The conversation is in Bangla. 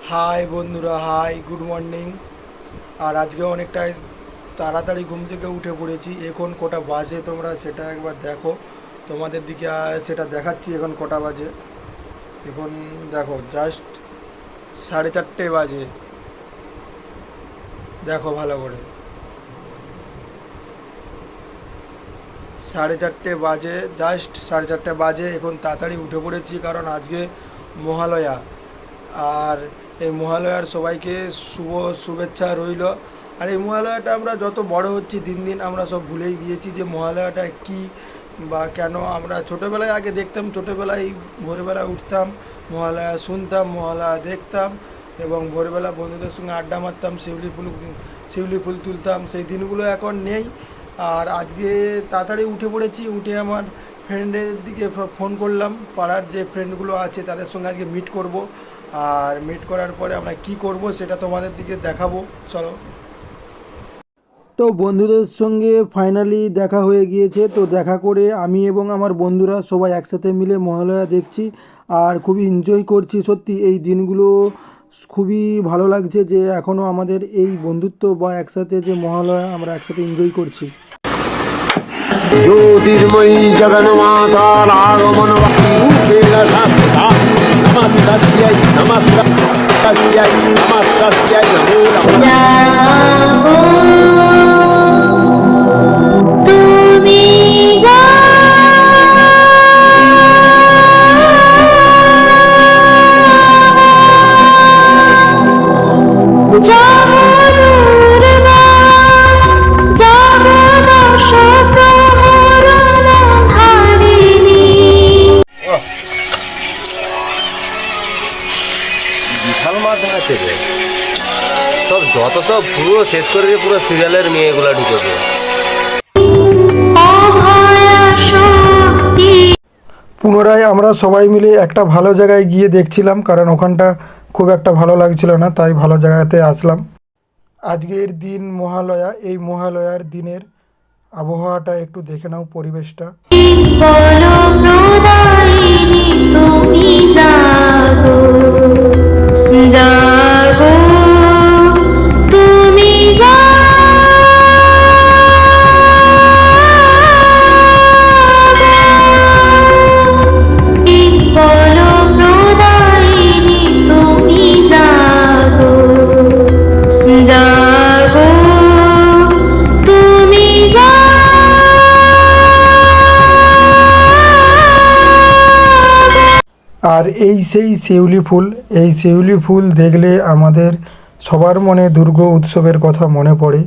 হাই বন্ধুরা, হাই, গুড মর্নিং। আর আজকে অনেকটাই তাড়াতাড়ি ঘুম থেকে উঠে পড়েছি। এখন কটা বাজে তোমরা সেটা একবার দেখো। তোমাদের দিকে সেটা দেখাচ্ছি এখন কটা বাজে। এখন দেখো, জাস্ট 4:30 বাজে। দেখো ভালো করে, 4:30 বাজে, জাস্ট 4:30 বাজে। এখন তাড়াতাড়ি উঠে পড়েছি কারণ আজকে মহালয়া। আর এই মহালয়ার সবাইকে শুভ শুভেচ্ছা রইল। আর এই মহালয়াটা আমরা যত বড় হচ্ছি দিন দিন আমরা সব ভুলেই গিয়েছি যে মহালয়াটা কী বা কেন। আমরা ছোটোবেলায় আগে দেখতাম, ছোটোবেলায় ভোরবেলা উঠতাম, মহালয়া শুনতাম, মহালয়া দেখতাম এবং ভোরবেলা বন্ধুদের সঙ্গে আড্ডা মারতাম, শিউলি ফুল তুলতাম। সেই দিনগুলো এখন নেই। আর আজকে তাড়াতাড়ি উঠে পড়েছি। উঠে আমার ফ্রেন্ডের দিকে ফোন করলাম, পাড়ার যে ফ্রেন্ডগুলো আছে তাদের সঙ্গে আজকে মিট করব। আর মিট করার পরে আমরা কি করব সেটা তোমাদের দিকে দেখাবো, চলো। তো বন্ধুদের সঙ্গে ফাইনালি দেখা হয়ে গিয়েছে। তো দেখা করে আমি এবং আমার বন্ধুরা সবাই একসাথে মিলে মহালয়া দেখছি আর খুবই এনজয় করছি। সত্যি এই দিনগুলো খুবই ভালো লাগছে যে এখনও আমাদের এই বন্ধুত্ব বা একসাথে যে মহালয়া আমরা একসাথে এনজয় করছি। জ্যোতির্ময়ী জগন্মাতার আগমন নমস্কার নমস্কার নমস্কার নমো বিশাল মাছ দেখাচ্ছে রে। সব যত সব পুরো শেষ করে দিয়ে পুরো সিরিয়ালের মেয়েগুলা ঢুকেছে। পুনরায় আমরা সবাই মিলে একটা ভালো জায়গায় গিয়ে দেখছিলাম কারণ ওখানটা খুব একটা ভালো লাগছিল না, তাই ভালো জায়গাতে আসলাম। আজকের দিন মহালয়া, এই মহালয়ার দিনের আবহাওয়াটা একটু দেখে নাও, পরিবেশটা। আর এই সেই শিউলি ফুল, এই শিউলি ফুল দেখলে আমাদের সবার মনে দুর্গা উৎসবের কথা মনে পড়ে।